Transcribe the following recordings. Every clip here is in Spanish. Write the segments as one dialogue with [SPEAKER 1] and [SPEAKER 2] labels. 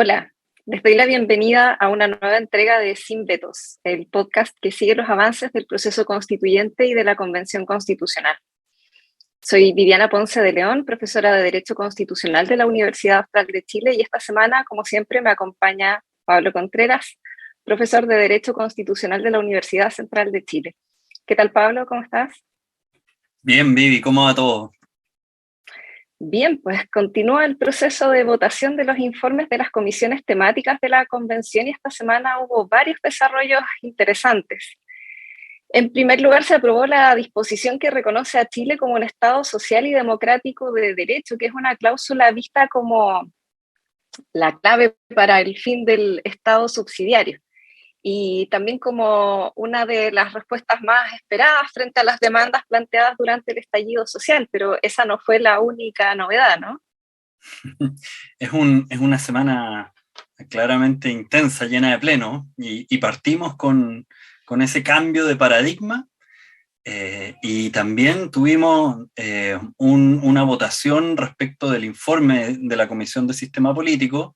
[SPEAKER 1] Hola, les doy la bienvenida a una nueva entrega de Sin Vetos, el podcast que sigue los avances del proceso constituyente y de la Convención Constitucional. Soy Viviana Ponce de León, profesora de Derecho Constitucional de la Universidad Austral de Chile, y esta semana, como siempre, me acompaña Pablo Contreras, profesor de Derecho Constitucional de la Universidad Central de Chile. ¿Qué tal, Pablo? ¿Cómo estás?
[SPEAKER 2] Bien, Vivi, ¿cómo va todo?
[SPEAKER 1] Bien, pues continúa el proceso de votación de los informes de las comisiones temáticas de la Convención y esta semana hubo varios desarrollos interesantes. En primer lugar, se aprobó la disposición que reconoce a Chile como un Estado social y democrático de derecho, que es una cláusula vista como la clave para el fin del Estado subsidiario y también como una de las respuestas más esperadas frente a las demandas planteadas durante el estallido social, pero esa no fue la única novedad, ¿no?
[SPEAKER 2] Es una semana claramente intensa, llena de pleno, y partimos con ese cambio de paradigma, y también tuvimos una votación respecto del informe de la Comisión de Sistema Político,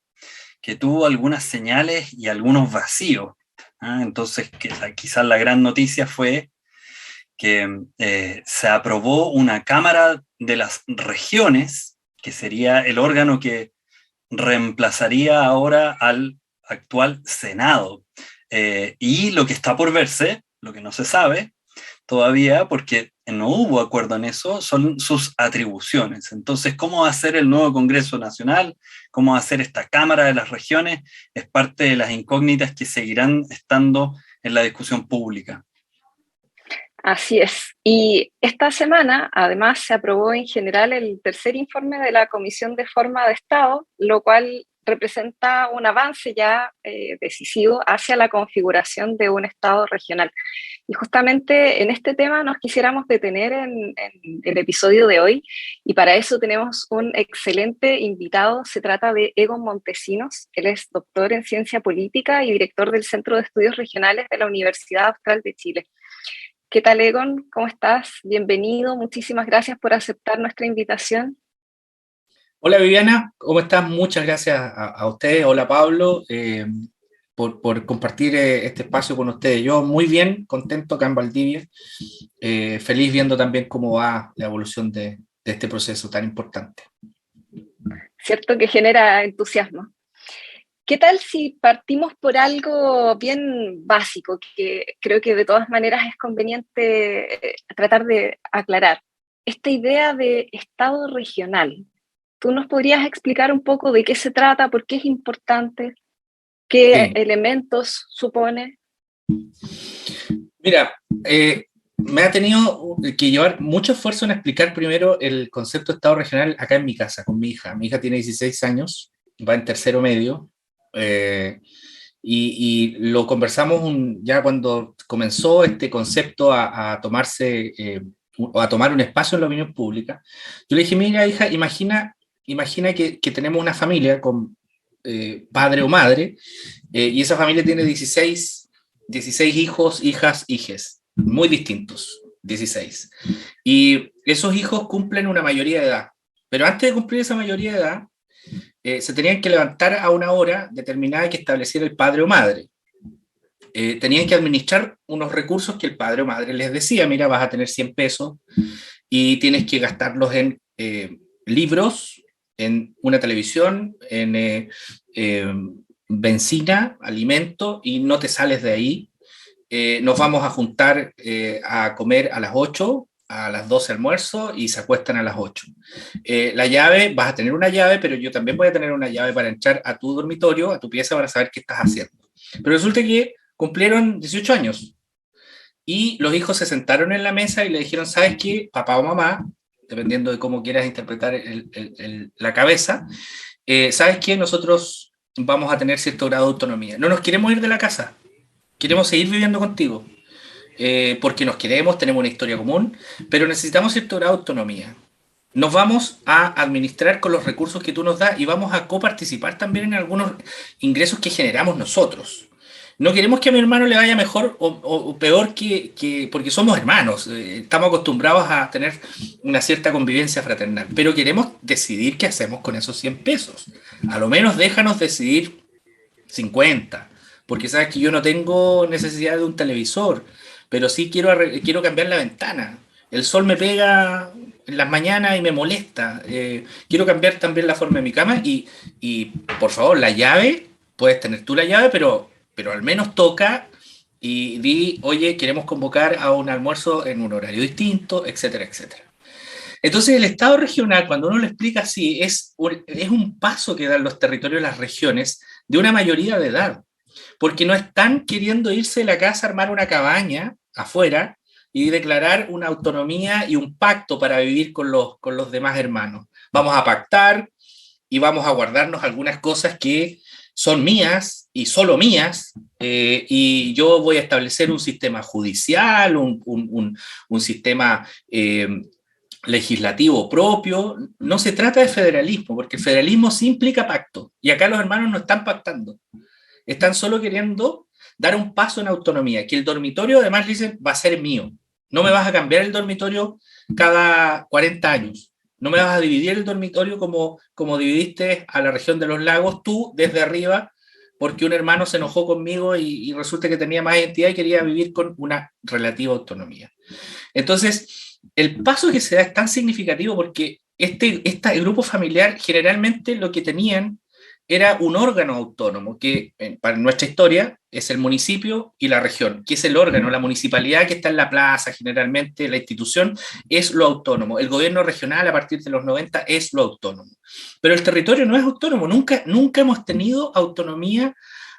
[SPEAKER 2] que tuvo algunas señales y algunos vacíos. Entonces, quizás la gran noticia fue que se aprobó una Cámara de las Regiones, que sería el órgano que reemplazaría ahora al actual Senado. Y lo que está por verse, lo que no se sabe todavía, porque no hubo acuerdo en eso, son sus atribuciones. Entonces, ¿cómo va a ser el nuevo Congreso Nacional? ¿Cómo va a ser esta Cámara de las Regiones? Es parte de las incógnitas que seguirán estando en la discusión pública.
[SPEAKER 1] Así es. Y esta semana, además, se aprobó en general el tercer informe de la Comisión de Forma de Estado, lo cual representa un avance ya decisivo hacia la configuración de un Estado regional. Y justamente en este tema nos quisiéramos detener en el episodio de hoy, y para eso tenemos un excelente invitado. Se trata de Egon Montesinos. Él es doctor en Ciencia Política y director del Centro de Estudios Regionales de la Universidad Austral de Chile. ¿Qué tal, Egon? ¿Cómo estás? Bienvenido. Muchísimas gracias por aceptar nuestra invitación.
[SPEAKER 3] Hola Viviana, ¿cómo estás? Muchas gracias a ustedes. Hola Pablo, por compartir este espacio con ustedes. Yo muy bien, contento acá en Valdivia, feliz viendo también cómo va la evolución de este proceso tan importante.
[SPEAKER 1] Cierto que genera entusiasmo. ¿Qué tal si partimos por algo bien básico, que creo que de todas maneras es conveniente tratar de aclarar? Esta idea de Estado regional. ¿Tú nos podrías explicar un poco de qué se trata, por qué es importante, qué elementos supone?
[SPEAKER 3] Mira, me ha tenido que llevar mucho esfuerzo en explicar primero el concepto de Estado regional acá en mi casa, con mi hija. Mi hija tiene 16 años, va en tercero medio, y lo conversamos ya cuando comenzó este concepto a tomarse, o a tomar un espacio en la opinión pública. Yo le dije, mira hija, imagina que tenemos una familia con padre o madre, y esa familia tiene 16 hijos, hijas, hijes, muy distintos, 16. Y esos hijos cumplen una mayoría de edad. Pero antes de cumplir esa mayoría de edad, se tenían que levantar a una hora determinada que estableciera el padre o madre. Tenían que administrar unos recursos que el padre o madre les decía, mira, vas a tener 100 pesos y tienes que gastarlos en libros, en una televisión, en benzina, alimento, y no te sales de ahí. Nos vamos a juntar a comer a las 8, a las 12 almuerzo, y se acuestan a las 8. La llave, vas a tener una llave, pero yo también voy a tener una llave para entrar a tu dormitorio, a tu pieza, para saber qué estás haciendo. Pero resulta que cumplieron 18 años y los hijos se sentaron en la mesa y le dijeron, ¿sabes qué? Papá o mamá, dependiendo de cómo quieras interpretar la cabeza, ¿sabes qué? Nosotros vamos a tener cierto grado de autonomía. No nos queremos ir de la casa, queremos seguir viviendo contigo, porque nos queremos, tenemos una historia común, pero necesitamos cierto grado de autonomía. Nos vamos a administrar con los recursos que tú nos das y vamos a coparticipar también en algunos ingresos que generamos nosotros. No queremos que a mi hermano le vaya mejor o peor porque somos hermanos, estamos acostumbrados a tener una cierta convivencia fraternal, pero queremos decidir qué hacemos con esos 100 pesos. A lo menos déjanos decidir 50, porque sabes que yo no tengo necesidad de un televisor, pero sí quiero cambiar la ventana. El sol me pega en las mañanas y me molesta. Quiero cambiar también la forma de mi cama y por favor, la llave, puedes tener tú la llave, pero al menos toca y di, oye, queremos convocar a un almuerzo en un horario distinto, etcétera, etcétera. Entonces el Estado regional, cuando uno lo explica así, es un paso que dan los territorios, las regiones, de una mayoría de edad, porque no están queriendo irse de la casa a armar una cabaña afuera y declarar una autonomía y un pacto para vivir con los demás hermanos. Vamos a pactar y vamos a guardarnos algunas cosas que son mías y solo mías, y yo voy a establecer un sistema judicial, un sistema legislativo propio. No se trata de federalismo, porque el federalismo sí implica pacto, y acá los hermanos no están pactando, están solo queriendo dar un paso en autonomía, que el dormitorio además dicen va a ser mío, no me vas a cambiar el dormitorio cada 40 años, no me vas a dividir el dormitorio como dividiste a la región de los lagos, tú desde arriba, porque un hermano se enojó conmigo y resulta que tenía más identidad y quería vivir con una relativa autonomía. Entonces, el paso que se da es tan significativo porque este grupo familiar generalmente lo que tenían era un órgano autónomo, que para nuestra historia es el municipio y la región, que es el órgano, la municipalidad que está en la plaza, generalmente la institución, es lo autónomo. El gobierno regional a partir de los 90 es lo autónomo. Pero el territorio no es autónomo, nunca hemos tenido autonomía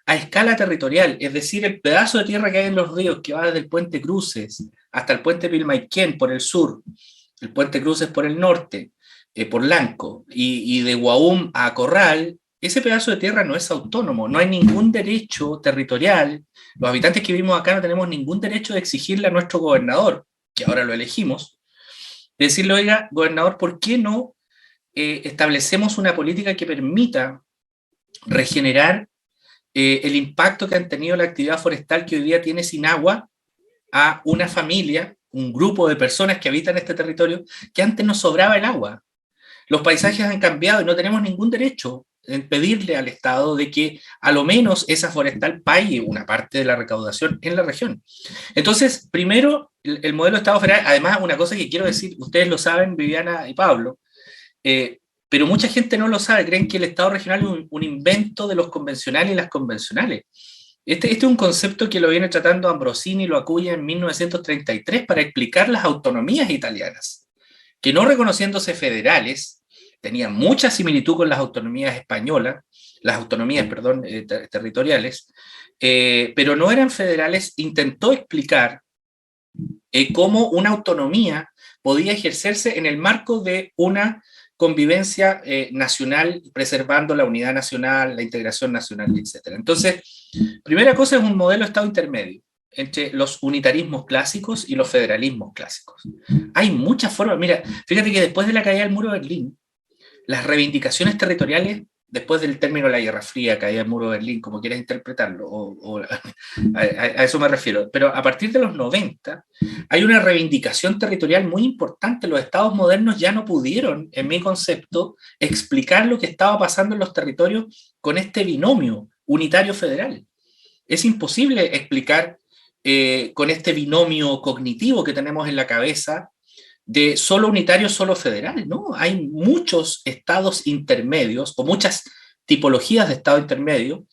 [SPEAKER 3] a escala territorial, es decir, el pedazo de tierra que hay en los ríos, que va desde el puente Cruces hasta el puente Pilmaiquén por el sur, el puente Cruces por el norte, por Lanco, y de Guaum a Corral, ese pedazo de tierra no es autónomo, no hay ningún derecho territorial, los habitantes que vivimos acá no tenemos ningún derecho de exigirle a nuestro gobernador, que ahora lo elegimos, de decirle, oiga, gobernador, ¿por qué no establecemos una política que permita regenerar el impacto que han tenido la actividad forestal que hoy día tiene sin agua a una familia, un grupo de personas que habitan este territorio, que antes nos sobraba el agua? Los paisajes han cambiado y no tenemos ningún derecho en pedirle al Estado de que a lo menos esa forestal pague una parte de la recaudación en la región. Entonces, primero, el modelo de Estado federal, además, una cosa que quiero decir, ustedes lo saben, Viviana y Pablo, pero mucha gente no lo sabe, creen que el Estado regional es un invento de los convencionales y las convencionales. Este es un concepto que lo viene tratando Ambrosini y lo acuña en 1933 para explicar las autonomías italianas, que no reconociéndose federales, tenían mucha similitud con las autonomías españolas, las autonomías, perdón, territoriales, pero no eran federales. Intentó explicar cómo una autonomía podía ejercerse en el marco de una convivencia nacional, preservando la unidad nacional, la integración nacional, etc. Entonces, primera cosa es un modelo de Estado intermedio entre los unitarismos clásicos y los federalismos clásicos. Hay muchas formas. Mira, fíjate que después de la caída del muro de Berlín, las reivindicaciones territoriales, después del término de la Guerra Fría, caída del muro de Berlín, como quieras interpretarlo, a eso me refiero, pero a partir de los 90 hay una reivindicación territorial muy importante. Los estados modernos ya no pudieron, en mi concepto, explicar lo que estaba pasando en los territorios con este binomio unitario federal. Es imposible explicar con este binomio cognitivo que tenemos en la cabeza de solo unitario, solo federal, ¿no? Hay muchos estados intermedios o muchas tipologías de estado intermedio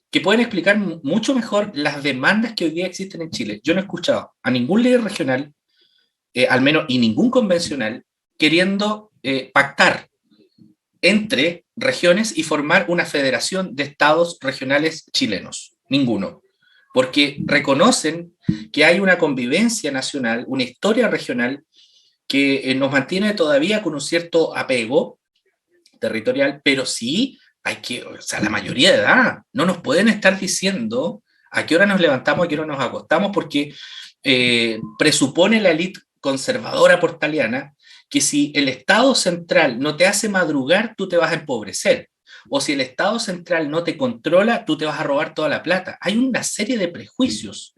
[SPEAKER 3] que pueden explicar mucho mejor las demandas que hoy día existen en Chile. Yo no he escuchado a ningún líder regional, al menos, y ningún convencional, queriendo pactar entre regiones y formar una federación de estados regionales chilenos. Ninguno. Porque reconocen que hay una convivencia nacional, una historia regional que nos mantiene todavía con un cierto apego territorial, pero sí hay que, o sea, la mayoría de edad, no nos pueden estar diciendo a qué hora nos levantamos, a qué hora nos acostamos, porque presupone la élite conservadora portaliana que si el Estado central no te hace madrugar, tú te vas a empobrecer. o si el Estado central no te controla, tú te vas a robar toda la plata. Hay una serie de prejuicios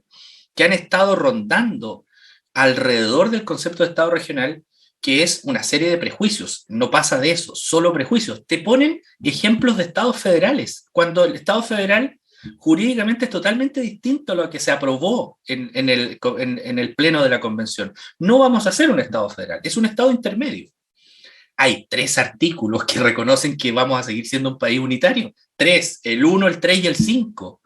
[SPEAKER 3] que han estado rondando alrededor del concepto de Estado regional, que es una serie de prejuicios, no pasa de eso, solo prejuicios. Te ponen ejemplos de estados federales, cuando el Estado federal jurídicamente es totalmente distinto a lo que se aprobó en el pleno de la convención. No vamos a hacer un Estado federal, es un Estado intermedio. Hay 3 artículos que reconocen que vamos a seguir siendo un país unitario. 3, el 1, el 3 y el 5.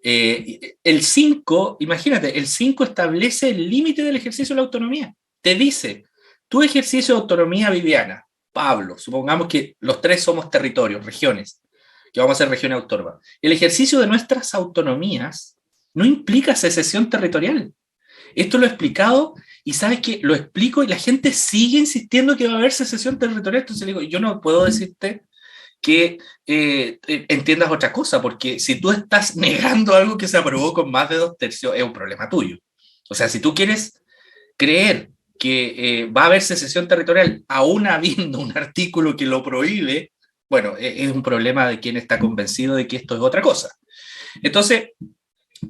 [SPEAKER 3] El 5, imagínate, el 5 establece el límite del ejercicio de la autonomía. Te dice, tu ejercicio de autonomía, Viviana, Pablo, supongamos que los 3 somos territorios, regiones, que vamos a ser regiones autónomas. El ejercicio de nuestras autonomías no implica secesión territorial. Esto lo he explicado y sabes que lo explico y la gente sigue insistiendo que va a haber secesión territorial. Entonces le digo, yo no puedo decirte que entiendas otra cosa, porque si tú estás negando algo que se aprobó con más de 2/3, es un problema tuyo. O sea, si tú quieres creer que va a haber secesión territorial aún habiendo un artículo que lo prohíbe, bueno, es un problema de quien está convencido de que esto es otra cosa. Entonces,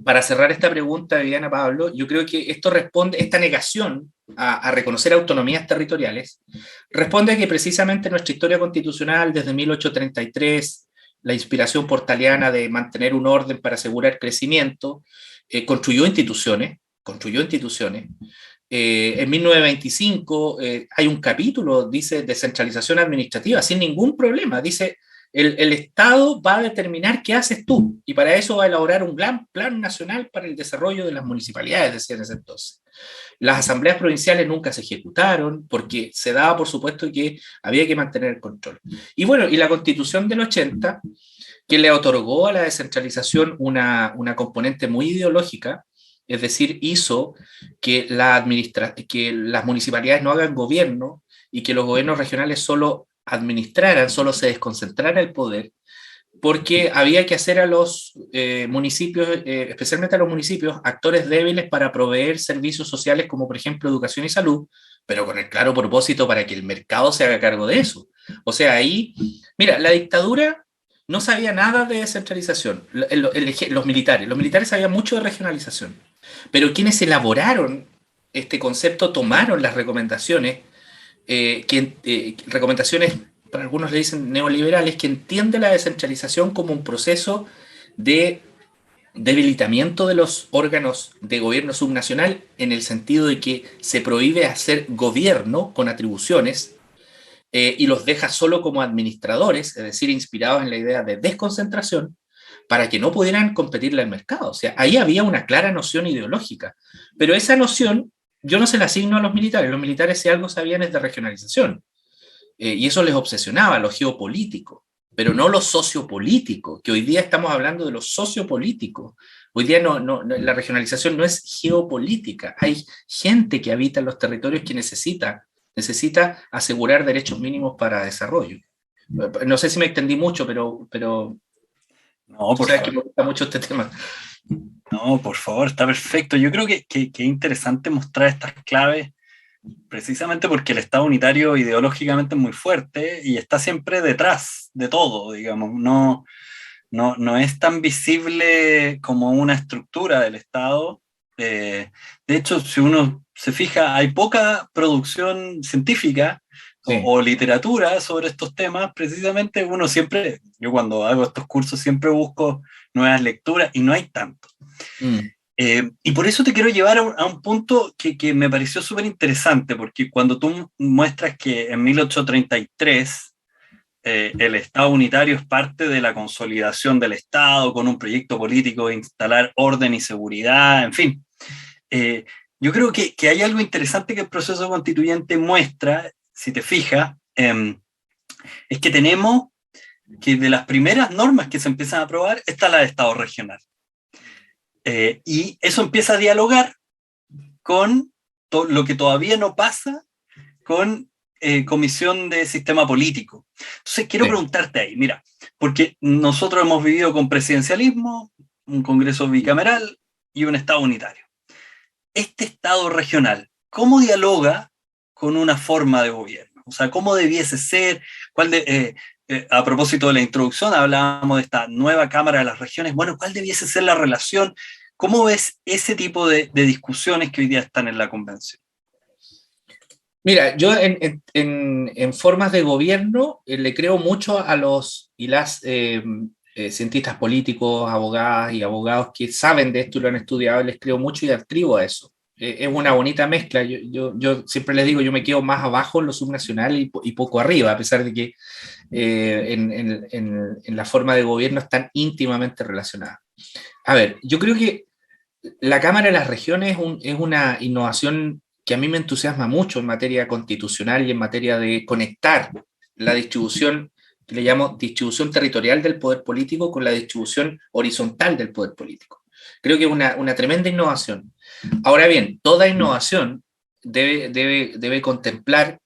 [SPEAKER 3] para cerrar esta pregunta, Viviana, Pablo, yo creo que esto responde, esta negación a reconocer autonomías territoriales, responde a que precisamente nuestra historia constitucional, desde 1833, la inspiración portaliana de mantener un orden para asegurar crecimiento, construyó instituciones. En 1925 hay un capítulo, dice descentralización administrativa, sin ningún problema, dice el Estado va a determinar qué haces tú, y para eso va a elaborar un gran plan nacional para el desarrollo de las municipalidades, decía en ese entonces. Las asambleas provinciales nunca se ejecutaron, porque se daba por supuesto que había que mantener el control. Y bueno, y la Constitución del 80, que le otorgó a la descentralización una componente muy ideológica, es decir, hizo que las municipalidades no hagan gobierno y que los gobiernos regionales solo administraran, solo se desconcentrara el poder, porque había que hacer a los municipios, especialmente a los municipios, actores débiles para proveer servicios sociales como por ejemplo educación y salud, pero con el claro propósito para que el mercado se haga cargo de eso. O sea, ahí, mira, la dictadura no sabía nada de descentralización, los militares sabían mucho de regionalización, pero quienes elaboraron este concepto tomaron las recomendaciones, recomendaciones, para algunos le dicen neoliberales, que entiende la descentralización como un proceso de debilitamiento de los órganos de gobierno subnacional, en el sentido de que se prohíbe hacer gobierno con atribuciones y los deja solo como administradores, es decir, inspirados en la idea de desconcentración, para que no pudieran competirle al mercado. O sea, ahí había una clara noción ideológica, pero esa noción yo no se la asigno a los militares si algo sabían es de regionalización, y eso les obsesionaba, lo geopolítico, pero no lo sociopolítico, que hoy día estamos hablando de lo sociopolítico. Hoy día la regionalización no es geopolítica, hay gente que habita en los territorios que necesita asegurar derechos mínimos para desarrollo. No sé si me extendí mucho, pero
[SPEAKER 2] no, por
[SPEAKER 3] sabes
[SPEAKER 2] favor.
[SPEAKER 3] que me gusta mucho este tema.
[SPEAKER 2] No, por favor, está perfecto. Yo creo que es interesante mostrar estas claves precisamente porque el Estado unitario ideológicamente es muy fuerte y está siempre detrás de todo, digamos. No es tan visible como una estructura del Estado. De hecho, si uno se fija, hay poca producción científica
[SPEAKER 3] Sí.
[SPEAKER 2] o literatura sobre estos temas. Precisamente yo cuando hago estos cursos siempre busco nuevas lecturas y no hay tanto. Y por eso te quiero llevar a un punto que me pareció súper interesante, porque cuando tú muestras que en 1833 el Estado unitario es parte de la consolidación del Estado con un proyecto político de instalar orden y seguridad, en fin. Yo creo que hay algo interesante que el proceso constituyente muestra, si te fijas, es que tenemos que de las primeras normas que se empiezan a aprobar está la de Estado regional. Y eso empieza a dialogar con lo que todavía no pasa con Comisión de Sistema Político. Entonces quiero preguntarte ahí, mira, porque nosotros hemos vivido con presidencialismo, un Congreso bicameral y un Estado unitario. Este Estado regional, ¿cómo dialoga con una forma de gobierno? O sea, ¿cómo debiese ser? a propósito de la introducción, hablábamos de esta nueva Cámara de las Regiones. Bueno, ¿cuál debiese ser la relación? ¿Cómo ves ese tipo de discusiones que hoy día están en la convención?
[SPEAKER 3] Mira, yo en formas de gobierno le creo mucho a los y las cientistas políticos, abogadas y abogados que saben de esto y lo han estudiado, les creo mucho y atribuyo a eso. Es una bonita mezcla. Yo siempre les digo, yo me quedo más abajo en lo subnacional y poco arriba, a pesar de que en la forma de gobierno están íntimamente relacionadas. A ver, yo creo que la Cámara de las Regiones es una innovación que a mí me entusiasma mucho en materia constitucional y en materia de conectar la distribución, que le llamo distribución territorial del poder político, con la distribución horizontal del poder político. Creo que es una tremenda innovación. Ahora bien, toda innovación debe contemplar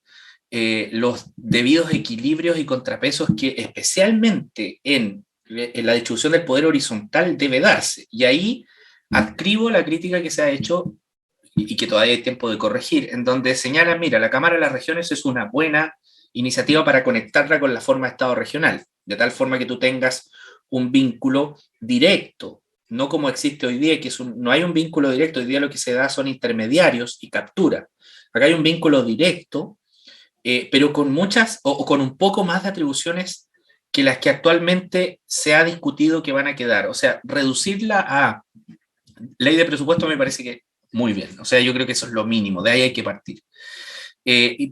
[SPEAKER 3] los debidos equilibrios y contrapesos que especialmente en la distribución del poder horizontal debe darse. Y ahí adscribo la crítica que se ha hecho y que todavía hay tiempo de corregir, en donde señalan, mira, la Cámara de las Regiones es una buena iniciativa para conectarla con la forma de Estado regional, de tal forma que tú tengas un vínculo directo, no como existe hoy día, que no hay un vínculo directo, hoy día lo que se da son intermediarios y captura. Acá hay un vínculo directo, pero con muchas, o con un poco más de atribuciones que las que actualmente se ha discutido que van a quedar. O sea, reducirla a ley de presupuesto me parece que muy bien. O sea, yo creo que eso es lo mínimo, de ahí hay que partir.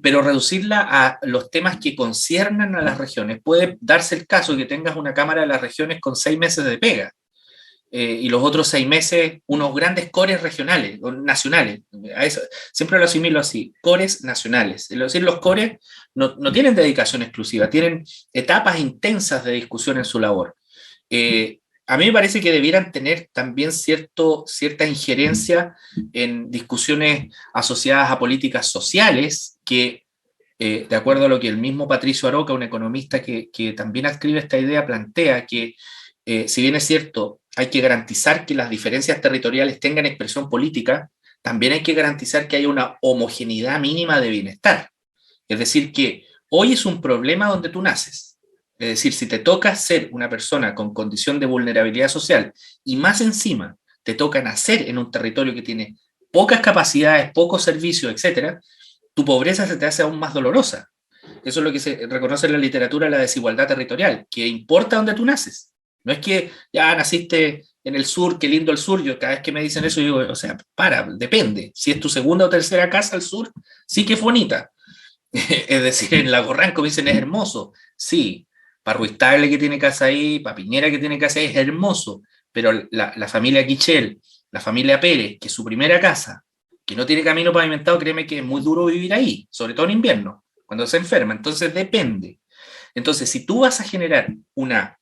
[SPEAKER 3] Pero reducirla a los temas que conciernan a las regiones. Puede darse el caso de que tengas una Cámara de las Regiones con 6 meses de pega y los otros 6 meses unos grandes cores regionales, o nacionales. A eso, siempre lo asimilo así, cores nacionales. Es decir, los cores no tienen dedicación exclusiva, tienen etapas intensas de discusión en su labor. A mí me parece que debieran tener también cierta injerencia en discusiones asociadas a políticas sociales que, de acuerdo a lo que el mismo Patricio Aroca, un economista que también adscribe esta idea, plantea que, si bien es cierto, hay que garantizar que las diferencias territoriales tengan expresión política, también hay que garantizar que haya una homogeneidad mínima de bienestar. Es decir, que hoy es un problema donde tú naces. Es decir, si te toca ser una persona con condición de vulnerabilidad social y más encima te toca nacer en un territorio que tiene pocas capacidades, pocos servicios, etcétera, tu pobreza se te hace aún más dolorosa. Eso es lo que se reconoce en la literatura, la desigualdad territorial, que importa donde tú naces. No es que ya naciste en el sur, qué lindo el sur. Yo cada vez que me dicen eso, digo, o sea, depende. Si es tu segunda o tercera casa al sur, sí que es bonita. Es decir, en Lago Ranco me dicen es hermoso. Sí, para Ruistable que tiene casa ahí, para Piñera que tiene casa ahí, es hermoso. Pero la familia Quichel, la familia Pérez, que es su primera casa, que no tiene camino pavimentado, créeme que es muy duro vivir ahí, sobre todo en invierno, cuando se enferma. Entonces depende. Entonces, si tú vas a generar una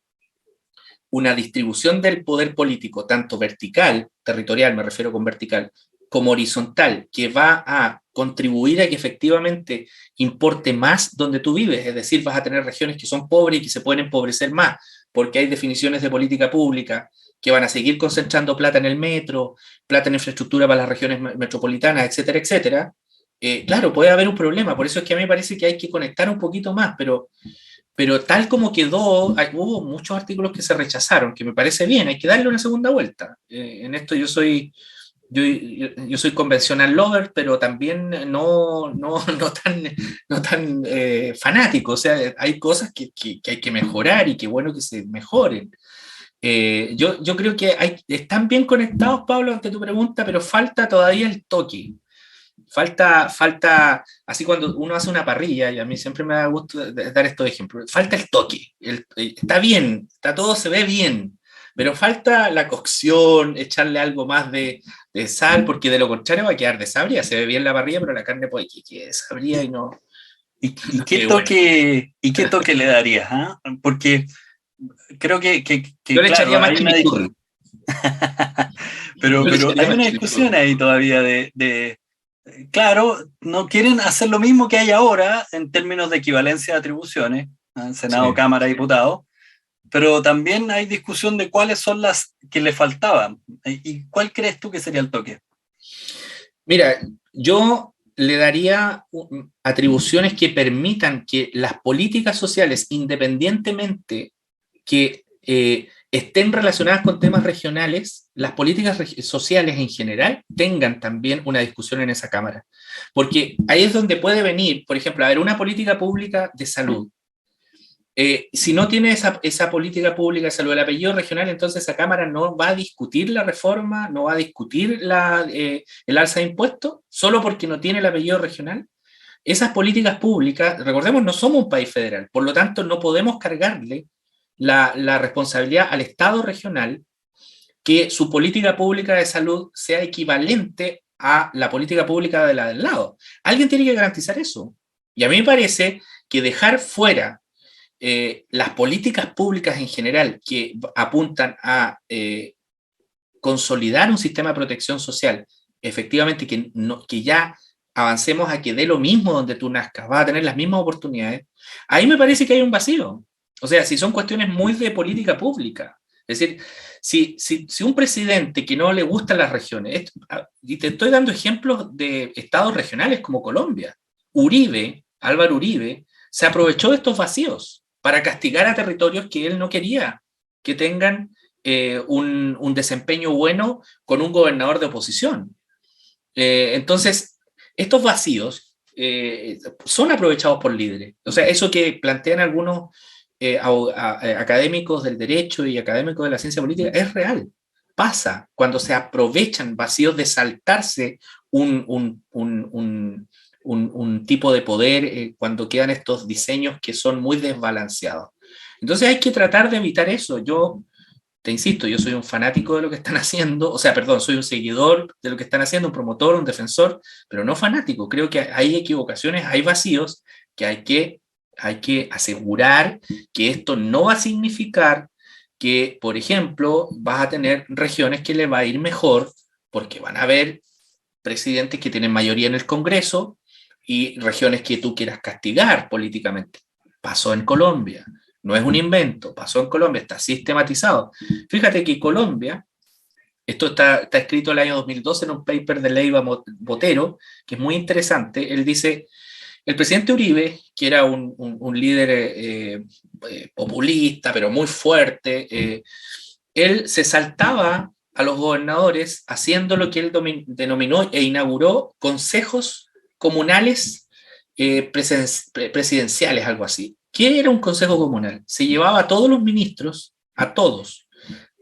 [SPEAKER 3] distribución del poder político, tanto vertical, territorial, me refiero con vertical, como horizontal, que va a contribuir a que efectivamente importe más donde tú vives, es decir, vas a tener regiones que son pobres y que se pueden empobrecer más, porque hay definiciones de política pública que van a seguir concentrando plata en el metro, plata en infraestructura para las regiones metropolitanas, etcétera, etcétera. Claro, puede haber un problema, por eso es que a mí me parece que hay que conectar un poquito más, pero tal como quedó, hubo muchos artículos que se rechazaron, que me parece bien, hay que darle una segunda vuelta. En esto yo soy convencional lover, pero también no tan fanático. O sea, hay cosas que hay que mejorar y que bueno que se mejoren. Yo creo que están bien conectados, Pablo, ante tu pregunta, pero falta todavía el toque. Falta, así cuando uno hace una parrilla, y a mí siempre me da gusto dar estos ejemplos, falta el toque, está bien, todo se ve bien, pero falta la cocción, echarle algo más de sal, porque de lo contrario va a quedar desabrida, se ve bien la parrilla, pero la carne puede que desabrida y no.
[SPEAKER 2] ¿Y qué toque le darías? Porque creo que
[SPEAKER 3] yo le echaría más chimichurri.
[SPEAKER 2] pero hay una discusión ahí todavía claro, no quieren hacer lo mismo que hay ahora en términos de equivalencia de atribuciones, Senado, sí. Cámara, Diputados, pero también hay discusión de cuáles son las que le faltaban. ¿Y cuál crees tú que sería el toque?
[SPEAKER 3] Mira, yo le daría atribuciones que permitan que las políticas sociales, independientemente que estén relacionadas con temas regionales, las políticas sociales en general tengan también una discusión en esa Cámara. Porque ahí es donde puede venir, por ejemplo, a ver, una política pública de salud. Si no tiene esa política pública de salud, el apellido regional, entonces esa Cámara no va a discutir la reforma, no va a discutir el alza de impuestos, solo porque no tiene el apellido regional. Esas políticas públicas, recordemos, no somos un país federal, por lo tanto no podemos cargarle la responsabilidad al Estado regional que su política pública de salud sea equivalente a la política pública de la del lado. Alguien tiene que garantizar eso. Y a mí me parece que dejar fuera las políticas públicas en general que apuntan a consolidar un sistema de protección social, efectivamente que ya avancemos a que dé lo mismo donde tú nazcas, vas a tener las mismas oportunidades, ahí me parece que hay un vacío. O sea, si son cuestiones muy de política pública. Es decir, si un presidente que no le gustan las regiones, y te estoy dando ejemplos de estados regionales como Colombia, Álvaro Uribe, se aprovechó de estos vacíos para castigar a territorios que él no quería que tengan un desempeño bueno con un gobernador de oposición. Entonces, estos vacíos son aprovechados por líderes. O sea, eso que plantean algunos académicos del derecho y académicos de la ciencia política es real. Pasa cuando se aprovechan vacíos de saltarse un tipo de poder cuando quedan estos diseños que son muy desbalanceados. Entonces hay que tratar de evitar eso. Yo te insisto, yo soy un fanático de lo que están haciendo, o sea, perdón, soy un seguidor de lo que están haciendo, un promotor, un defensor, pero no fanático. Creo que hay equivocaciones, hay vacíos que hay que asegurar que esto no va a significar que, por ejemplo, vas a tener regiones que le va a ir mejor porque van a haber presidentes que tienen mayoría en el Congreso y regiones que tú quieras castigar políticamente. Pasó en Colombia, no es un invento, pasó en Colombia, está sistematizado. Fíjate que Colombia, esto está escrito el año 2012 en un paper de Leiva Botero, que es muy interesante. Él dice, el presidente Uribe, que era un líder populista, pero muy fuerte, él se saltaba a los gobernadores haciendo lo que él denominó e inauguró consejos comunales presidenciales, algo así. ¿Qué era un consejo comunal? Se llevaba a todos los ministros, a todos,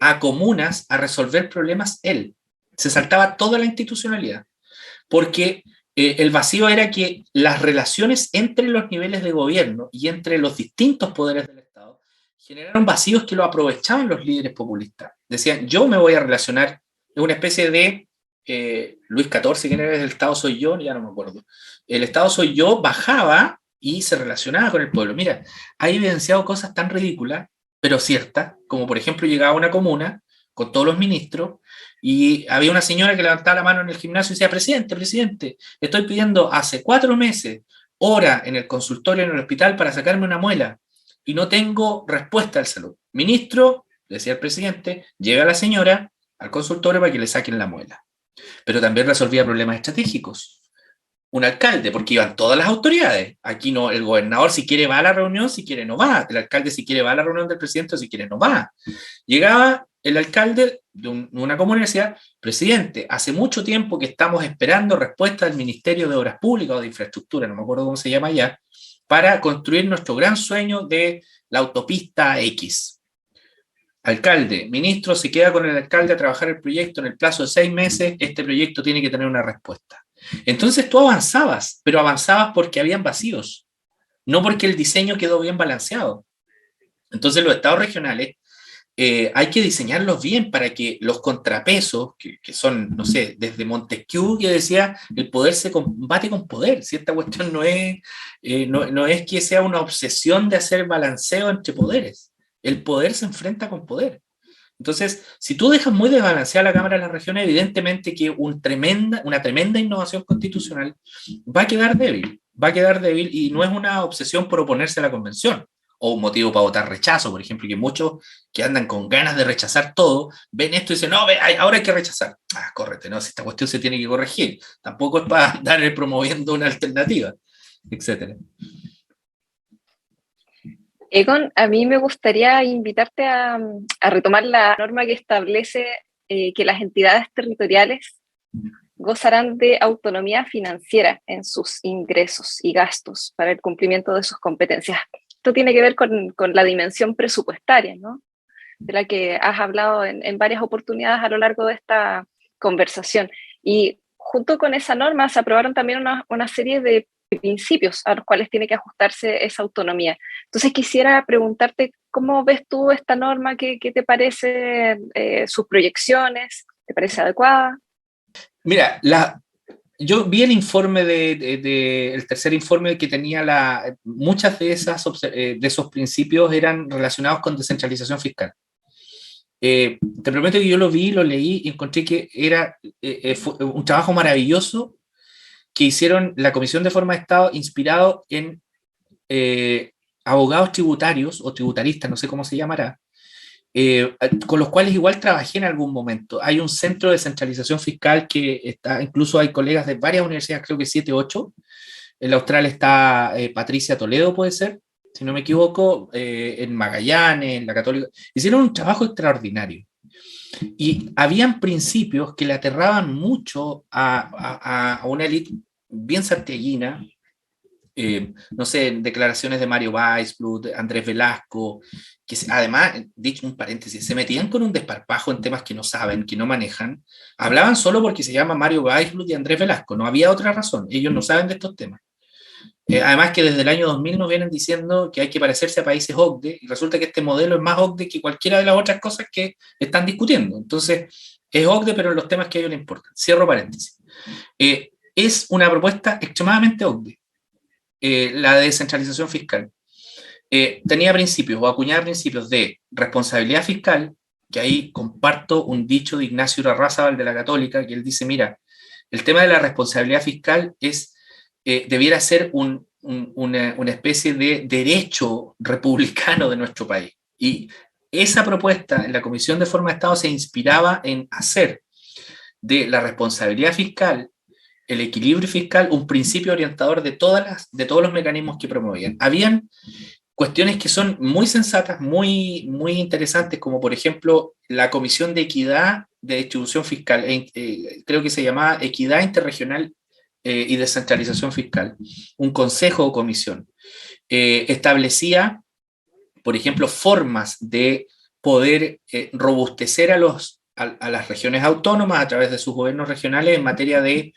[SPEAKER 3] a comunas a resolver problemas él. Se saltaba toda la institucionalidad, porque el vacío era que las relaciones entre los niveles de gobierno y entre los distintos poderes del Estado generaron vacíos que lo aprovechaban los líderes populistas. Decían, yo me voy a relacionar, es una especie de Luis XIV, ¿quién era? El Estado soy yo, ya no me acuerdo. El Estado soy yo bajaba y se relacionaba con el pueblo. Mira, ha evidenciado cosas tan ridículas, pero ciertas, como por ejemplo llegaba a una comuna con todos los ministros y había una señora que levantaba la mano en el gimnasio y decía, presidente, estoy pidiendo hace 4 meses hora en el consultorio en el hospital para sacarme una muela y no tengo respuesta al salud. Ministro, decía el presidente, lleve a la señora al consultorio para que le saquen la muela. Pero también resolvía problemas estratégicos. Un alcalde, porque iban todas las autoridades. Aquí no, el gobernador si quiere va a la reunión, si quiere no va. El alcalde si quiere va a la reunión del presidente, si quiere no va. Llegaba el alcalde de una comuna y decía, presidente, hace mucho tiempo que estamos esperando respuesta del Ministerio de Obras Públicas o de Infraestructura, no me acuerdo cómo se llama allá, para construir nuestro gran sueño de la autopista X. Alcalde, ministro, se queda con el alcalde a trabajar el proyecto en el plazo de 6 meses, este proyecto tiene que tener una respuesta. Entonces tú avanzabas, pero avanzabas porque habían vacíos, no porque el diseño quedó bien balanceado. Entonces los estados regionales hay que diseñarlos bien para que los contrapesos, que son, no sé, desde Montesquieu que decía, el poder se combate con poder. Si esta cuestión no es que sea una obsesión de hacer balanceo entre poderes, el poder se enfrenta con poder. Entonces, si tú dejas muy desbalanceada la Cámara de las Regiones, evidentemente que una tremenda innovación constitucional va a quedar débil y no es una obsesión por oponerse a la convención. o un motivo para votar rechazo, por ejemplo, que muchos que andan con ganas de rechazar todo, ven esto y dicen, no, ahora hay que rechazar. Córrete, no, si esta cuestión se tiene que corregir. Tampoco es para andar promoviendo una alternativa, etcétera.
[SPEAKER 1] Egon, a mí me gustaría invitarte a retomar la norma que establece que las entidades territoriales gozarán de autonomía financiera en sus ingresos y gastos para el cumplimiento de sus competencias. Esto tiene que ver con la dimensión presupuestaria, ¿no? De la que has hablado en varias oportunidades a lo largo de esta conversación. Y junto con esa norma se aprobaron también una serie de principios a los cuales tiene que ajustarse esa autonomía. Entonces quisiera preguntarte, ¿cómo ves tú esta norma? ¿Qué te parece sus proyecciones? ¿Te parece adecuada?
[SPEAKER 3] Mira, yo vi el informe el tercer informe que tenía muchas de esos principios eran relacionados con descentralización fiscal. Te prometo que yo lo vi, lo leí y encontré que fue un trabajo maravilloso que hicieron la Comisión de Forma de Estado inspirado en abogados tributarios o tributaristas, no sé cómo se llamará, con los cuales igual trabajé en algún momento. Hay un centro de descentralización fiscal que está, incluso hay colegas de varias universidades, creo que 7, 8. En la Austral está Patricia Toledo, puede ser, si no me equivoco, en Magallanes, en la Católica. Hicieron un trabajo extraordinario. Y habían principios que le aterraban mucho a una élite bien santiaguina, no sé, declaraciones de Mario Weisblut, Andrés Velasco, que además, dicho un paréntesis, se metían con un desparpajo en temas que no saben, que no manejan, hablaban solo porque se llama Mario Weisblut y Andrés Velasco, no había otra razón, ellos no saben de estos temas. Además que desde el año 2000 nos vienen diciendo que hay que parecerse a países OCDE, y resulta que este modelo es más OCDE que cualquiera de las otras cosas que están discutiendo. Entonces, es OCDE, pero en los temas que a ellos les importan. Cierro paréntesis. Es una propuesta extremadamente OCDE, la descentralización fiscal. Tenía principios, o acuñaba principios de responsabilidad fiscal, que ahí comparto un dicho de Ignacio Irarrázaval de la Católica, que él dice, mira, el tema de la responsabilidad fiscal debiera ser una especie de derecho republicano de nuestro país. Y esa propuesta en la Comisión de Forma de Estado se inspiraba en hacer de la responsabilidad fiscal, el equilibrio fiscal, un principio orientador de todos los mecanismos que promovían. Habían cuestiones que son muy sensatas, muy, muy interesantes, como por ejemplo la Comisión de Equidad de Distribución Fiscal, creo que se llamaba Equidad Interregional y Descentralización Fiscal, un consejo o comisión. Establecía, por ejemplo, formas de poder robustecer a las regiones autónomas a través de sus gobiernos regionales en materia de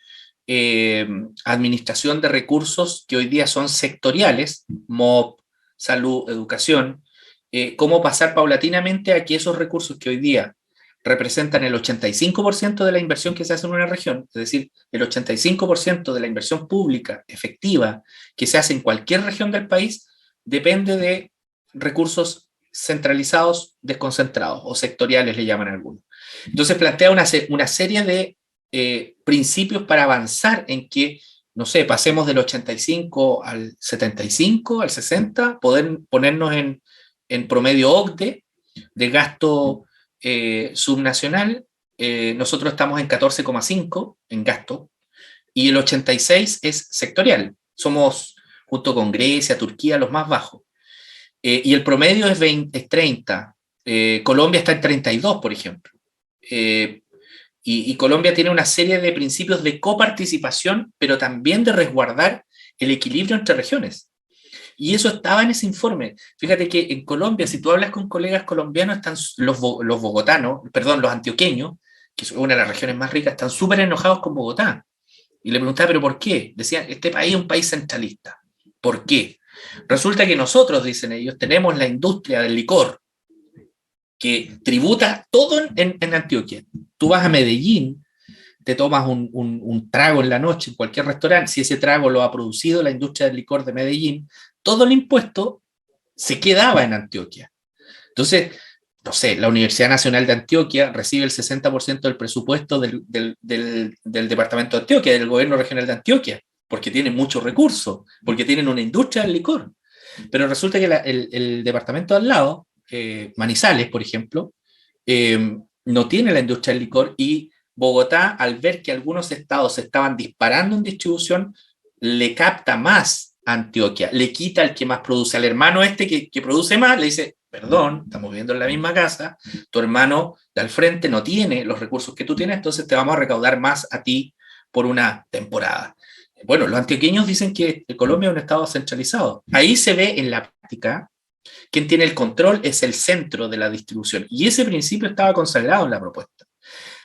[SPEAKER 3] administración de recursos que hoy día son sectoriales, MOP, salud, educación, cómo pasar paulatinamente a que esos recursos que hoy día representan el 85% de la inversión que se hace en una región, es decir, el 85% de la inversión pública efectiva que se hace en cualquier región del país, depende de recursos centralizados, desconcentrados o sectoriales, le llaman algunos. Entonces plantea una serie de principios para avanzar en que, no sé, pasemos del 85 al 75, al 60, poder ponernos en promedio OCDE de gasto subnacional. Nosotros estamos en 14,5 en gasto y el 86 es sectorial. Somos, junto con Grecia, Turquía, los más bajos. Y el promedio es 30. Colombia está en 32, por ejemplo. Y Colombia tiene una serie de principios de coparticipación, pero también de resguardar el equilibrio entre regiones. Y eso estaba en ese informe. Fíjate que en Colombia, si tú hablas con colegas colombianos, están los bogotanos, perdón, los antioqueños, que es una de las regiones más ricas, están súper enojados con Bogotá. Y le preguntaba, ¿pero por qué? Decían, este país es un país centralista. ¿Por qué? Resulta que nosotros, dicen ellos, tenemos la industria del licor, que tributa todo en Antioquia. Tú vas a Medellín, te tomas un trago en la noche en cualquier restaurante, si ese trago lo ha producido la industria del licor de Medellín, todo el impuesto se quedaba en Antioquia. Entonces, no sé, la Universidad Nacional de Antioquia recibe el 60% del presupuesto del departamento de Antioquia, del gobierno regional de Antioquia, porque tienen muchos recursos, porque tienen una industria del licor. Pero resulta que el departamento al lado, Manizales, por ejemplo, no tiene la industria del licor, y Bogotá, al ver que algunos estados se estaban disparando en distribución, le capta más a Antioquia, le quita al que más produce, al hermano que produce más, le dice, perdón, estamos viviendo en la misma casa, tu hermano de al frente no tiene los recursos que tú tienes, entonces te vamos a recaudar más a ti por una temporada. Bueno, los antioqueños dicen que Colombia es un estado centralizado. Ahí se ve en la práctica quien tiene el control es el centro de la distribución, y ese principio estaba consagrado en la propuesta.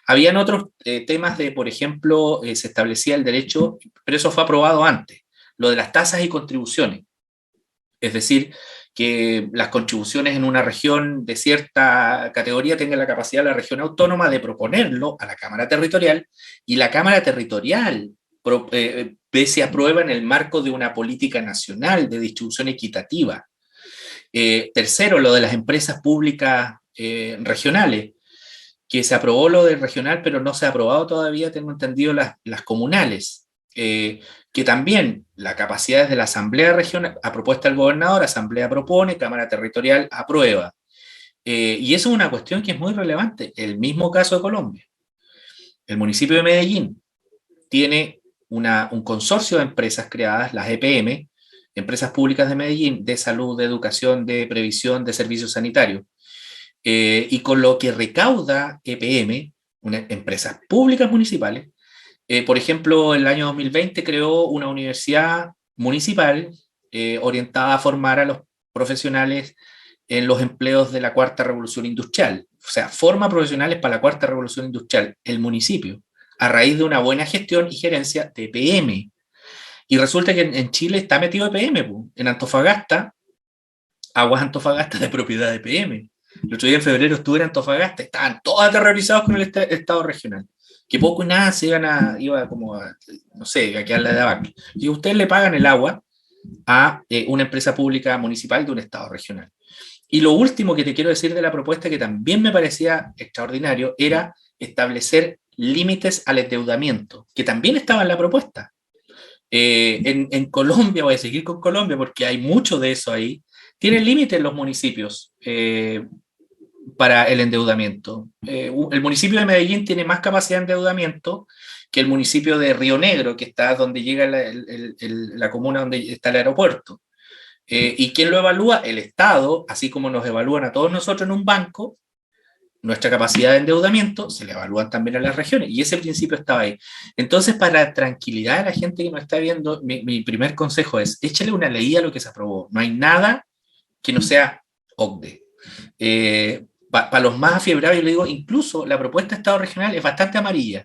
[SPEAKER 3] Habían otros temas de, por ejemplo, se establecía el derecho, pero eso fue aprobado antes, lo de las tasas y contribuciones. Es decir, que las contribuciones en una región de cierta categoría tengan la capacidad de la región autónoma de proponerlo a la Cámara Territorial, y la Cámara Territorial se aprueba en el marco de una política nacional de distribución equitativa. Tercero, lo de las empresas públicas regionales, que se aprobó lo del regional, pero no se ha aprobado todavía, tengo entendido, las comunales, que también la capacidad es de la Asamblea Regional, a propuesta del gobernador, Asamblea propone, Cámara Territorial aprueba. Y eso es una cuestión que es muy relevante. El mismo caso de Colombia. El municipio de Medellín tiene un consorcio de empresas creadas, las EPM, Empresas Públicas de Medellín, de salud, de educación, de previsión, de servicios sanitarios. Y con lo que recauda EPM, empresas públicas municipales, por ejemplo, en el año 2020 creó una universidad municipal orientada a formar a los profesionales en los empleos de la cuarta revolución industrial. O sea, forma profesionales para la cuarta revolución industrial, el municipio, a raíz de una buena gestión y gerencia de EPM. Y resulta que en Chile está metido EPM, en Antofagasta, Aguas Antofagasta de propiedad de EPM. El otro día en febrero estuve en Antofagasta, estaban todos aterrorizados con el Estado regional, que poco y nada se iba como a, no sé, a quedar la de abajo. Y ustedes le pagan el agua a una empresa pública municipal de un Estado regional. Y lo último que te quiero decir de la propuesta, que también me parecía extraordinario, era establecer límites al endeudamiento, que también estaba en la propuesta. En Colombia, voy a seguir con Colombia porque hay mucho de eso ahí, tienen límites los municipios para el endeudamiento. El municipio de Medellín tiene más capacidad de endeudamiento que el municipio de Río Negro, que está donde llega la comuna donde está el aeropuerto. ¿Y quién lo evalúa? El Estado, así como nos evalúan a todos nosotros en un banco, nuestra capacidad de endeudamiento se le evalúan también a las regiones, y ese principio estaba ahí. Entonces, para tranquilidad de la gente que nos está viendo, mi primer consejo es, échale una leída a lo que se aprobó. No hay nada que no sea OCDE. Para los más afiebrados, yo le digo, incluso la propuesta de Estado regional es bastante amarilla.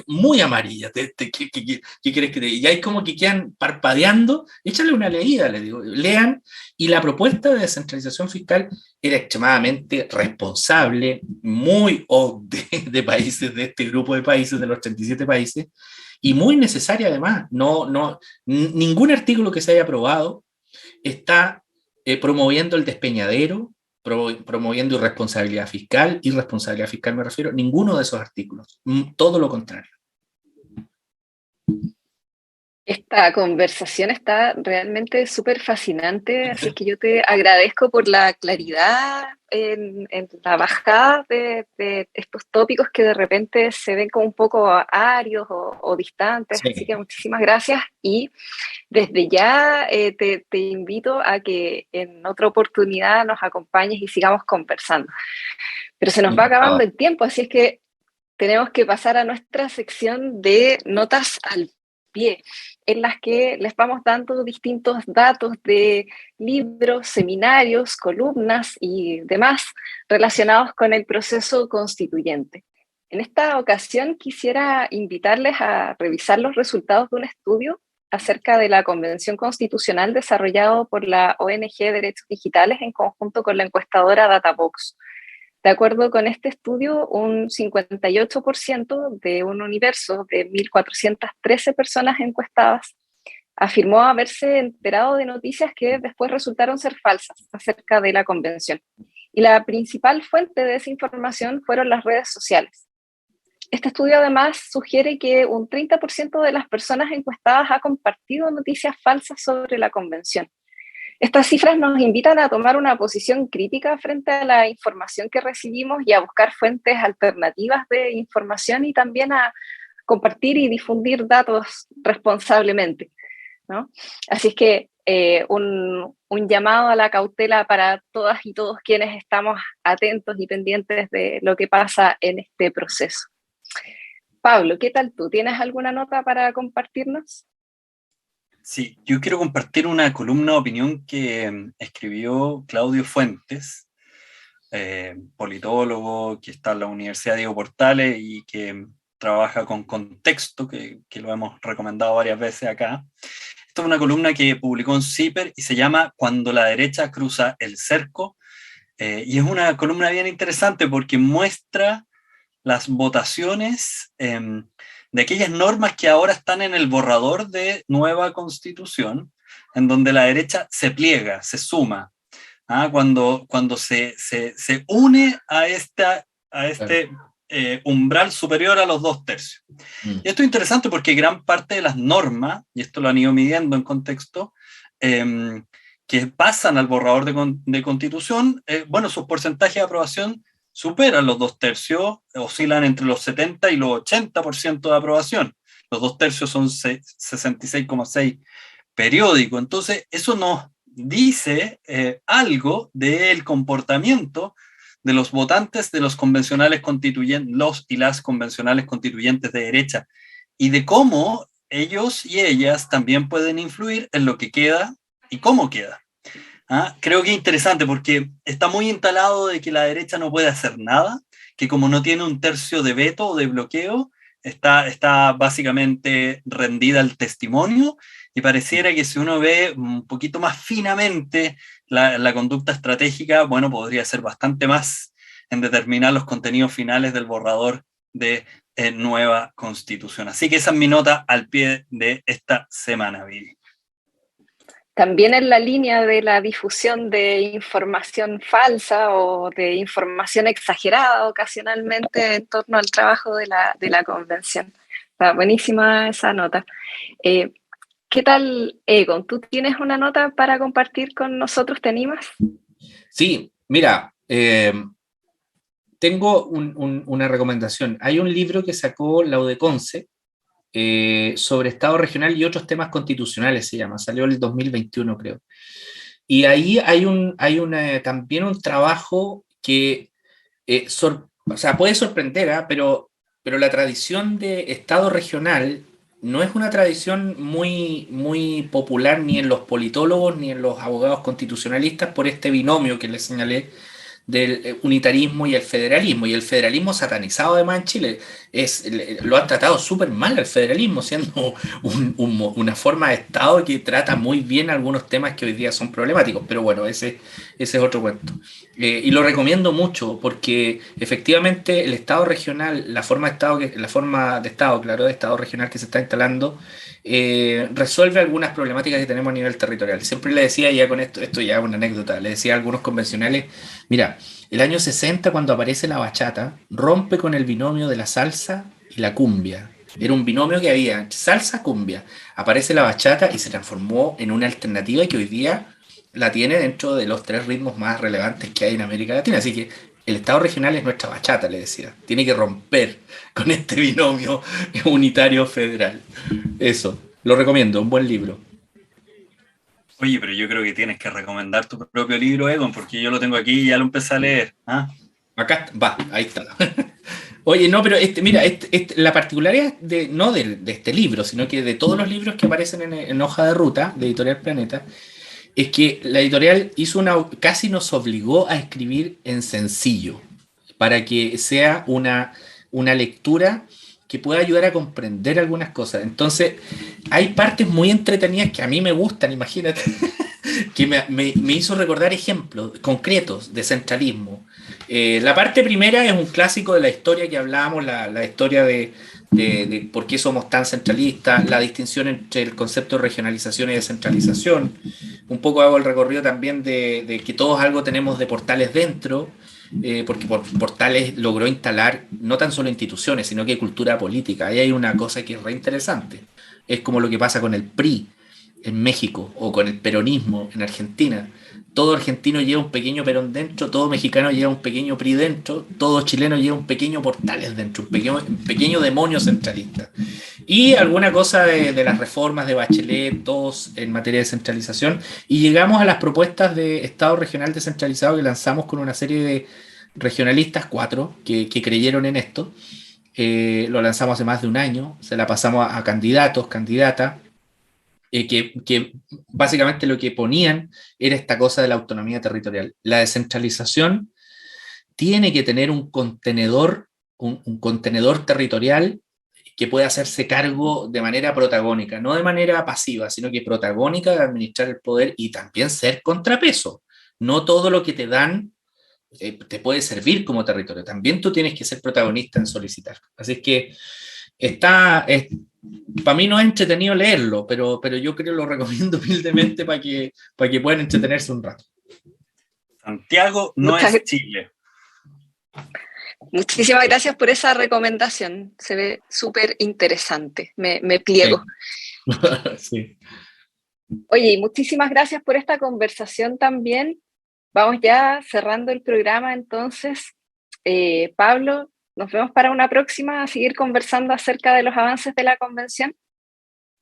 [SPEAKER 3] Muy amarilla. ¿Qué quieres que te diga? Y hay como que quedan parpadeando. Échale una leída, le digo. Lean. Y la propuesta de descentralización fiscal era extremadamente responsable, muy de países, de este grupo de países, de los 37 países, y muy necesaria además. Ningún artículo que se haya aprobado está promoviendo el despeñadero, promoviendo irresponsabilidad fiscal me refiero, ninguno de esos artículos, todo lo contrario.
[SPEAKER 1] Esta conversación está realmente súper fascinante, así que yo te agradezco por la claridad en la bajada de estos tópicos que de repente se ven como un poco áridos o distantes, sí. Así que muchísimas gracias, y desde ya te invito a que en otra oportunidad nos acompañes y sigamos conversando. Pero se nos va acabando el tiempo, así es que tenemos que pasar a nuestra sección de notas al pie, en las que les vamos dando distintos datos de libros, seminarios, columnas y demás relacionados con el proceso constituyente. En esta ocasión quisiera invitarles a revisar los resultados de un estudio acerca de la Convención Constitucional desarrollado por la ONG Derechos Digitales en conjunto con la encuestadora Databox. De acuerdo con este estudio, un 58% de un universo de 1.413 personas encuestadas afirmó haberse enterado de noticias que después resultaron ser falsas acerca de la convención. Y la principal fuente de esa información fueron las redes sociales. Este estudio además sugiere que un 30% de las personas encuestadas ha compartido noticias falsas sobre la convención. Estas cifras nos invitan a tomar una posición crítica frente a la información que recibimos y a buscar fuentes alternativas de información y también a compartir y difundir datos responsablemente, ¿no? Así es que un llamado a la cautela para todas y todos quienes estamos atentos y pendientes de lo que pasa en este proceso. Pablo, ¿qué tal tú? ¿Tienes alguna nota para compartirnos?
[SPEAKER 2] Sí, yo quiero compartir una columna de opinión que escribió Claudio Fuentes, politólogo que está en la Universidad Diego Portales y que trabaja con Contexto, que lo hemos recomendado varias veces acá. Esta es una columna que publicó en CIPER y se llama Cuando la derecha cruza el cerco, y es una columna bien interesante porque muestra las votaciones de aquellas normas que ahora están en el borrador de nueva constitución, en donde la derecha se pliega, se suma, cuando se une a este umbral superior a los 2/3. Y esto es interesante porque gran parte de las normas, y esto lo han ido midiendo en Contexto, que pasan al borrador de constitución, bueno, sus porcentajes de aprobación superan los 2/3, oscilan entre los 70 y los 80% de aprobación. Los 2/3 son 66,6 periódico. Entonces, eso nos dice algo del comportamiento de los votantes de los convencionales constituyentes, los y las convencionales constituyentes de derecha, y de cómo ellos y ellas también pueden influir en lo que queda y cómo queda. Creo que es interesante porque está muy instalado de que la derecha no puede hacer nada, que como no tiene un tercio de veto o de bloqueo, está básicamente rendida al testimonio, y pareciera que si uno ve un poquito más finamente la conducta estratégica, bueno, podría ser bastante más en determinar los contenidos finales del borrador de nueva constitución. Así que esa es mi nota al pie de esta semana, Vivi.
[SPEAKER 1] También en la línea de la difusión de información falsa o de información exagerada ocasionalmente en torno al trabajo de la convención. Está buenísima esa nota. ¿Qué tal, Egon? ¿Tú tienes una nota para compartir con nosotros? ¿Te animas?
[SPEAKER 3] Sí, mira, tengo una recomendación. Hay un libro que sacó la UDECONCE sobre Estado regional y otros temas constitucionales, se llama, salió en el 2021, creo. Y ahí hay también un trabajo que puede sorprender, pero la tradición de Estado regional no es una tradición muy, muy popular ni en los politólogos ni en los abogados constitucionalistas por este binomio que les señalé del unitarismo y el federalismo satanizado además en Chile, lo han tratado súper mal al federalismo, siendo una forma de Estado que trata muy bien algunos temas que hoy día son problemáticos, pero bueno, ese es otro cuento. Y lo recomiendo mucho porque efectivamente el Estado regional, la forma de Estado regional que se está instalando, resuelve algunas problemáticas que tenemos a nivel territorial. Siempre le decía, ya con esto ya es una anécdota, le decía a algunos convencionales, mira, el año 60 cuando aparece la bachata, rompe con el binomio de la salsa y la cumbia. Era un binomio que había salsa-cumbia. Aparece la bachata y se transformó en una alternativa que hoy día la tiene dentro de los 3 ritmos más relevantes que hay en América Latina. Así que el Estado regional es nuestra bachata, le decía. Tiene que romper con este binomio unitario federal. Eso, lo recomiendo, un buen libro.
[SPEAKER 2] Oye, pero yo creo que tienes que recomendar tu propio libro, Egon, porque yo lo tengo aquí y ya lo empecé a leer.
[SPEAKER 3] Acá va, ahí está. Oye, no, pero mira, la particularidad no de este libro, sino que de todos los libros que aparecen en Hoja de Ruta, de Editorial Planeta, es que la editorial casi nos obligó a escribir en sencillo, para que sea una lectura que pueda ayudar a comprender algunas cosas. Entonces, hay partes muy entretenidas que a mí me gustan, imagínate, que me hizo recordar ejemplos concretos de centralismo. La parte primera es un clásico de la historia que hablábamos, la historia de por qué somos tan centralistas, la distinción entre el concepto de regionalización y descentralización. Un poco hago el recorrido también de que todos algo tenemos de Portales dentro, porque Portales logró instalar no tan solo instituciones, sino que cultura política. Ahí hay una cosa que es re interesante. Es como lo que pasa con el PRI. en México o con el peronismo en Argentina. Todo argentino lleva un pequeño Perón dentro, todo mexicano lleva un pequeño PRI dentro, todo chileno lleva un pequeño Portales dentro, un pequeño demonio centralista. Y alguna cosa de las reformas de Bachelet, todos en materia de descentralización, y llegamos a las propuestas de Estado regional descentralizado que lanzamos con una serie de regionalistas, 4, que creyeron en esto. Lo lanzamos hace más de un año, se la pasamos a candidatos, candidatas, que básicamente lo que ponían era esta cosa de la autonomía territorial. La descentralización tiene que tener un contenedor territorial que pueda hacerse cargo de manera protagónica, no de manera pasiva, sino que protagónica de administrar el poder y también ser contrapeso. No todo lo que te dan te puede servir como territorio. También tú tienes que ser protagonista en solicitar. Así es que para mí no es entretenido leerlo, pero yo creo que lo recomiendo humildemente para que puedan entretenerse un rato.
[SPEAKER 2] Santiago no es Chile.
[SPEAKER 1] Muchísimas gracias por esa recomendación. Se ve súper interesante. Me pliego.
[SPEAKER 3] Sí.
[SPEAKER 1] Oye, muchísimas gracias por esta conversación también. Vamos ya cerrando el programa, entonces. Pablo, nos vemos para una próxima a seguir conversando acerca de los avances de la convención.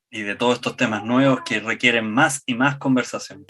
[SPEAKER 2] Y de todos estos temas nuevos que requieren más y más conversación.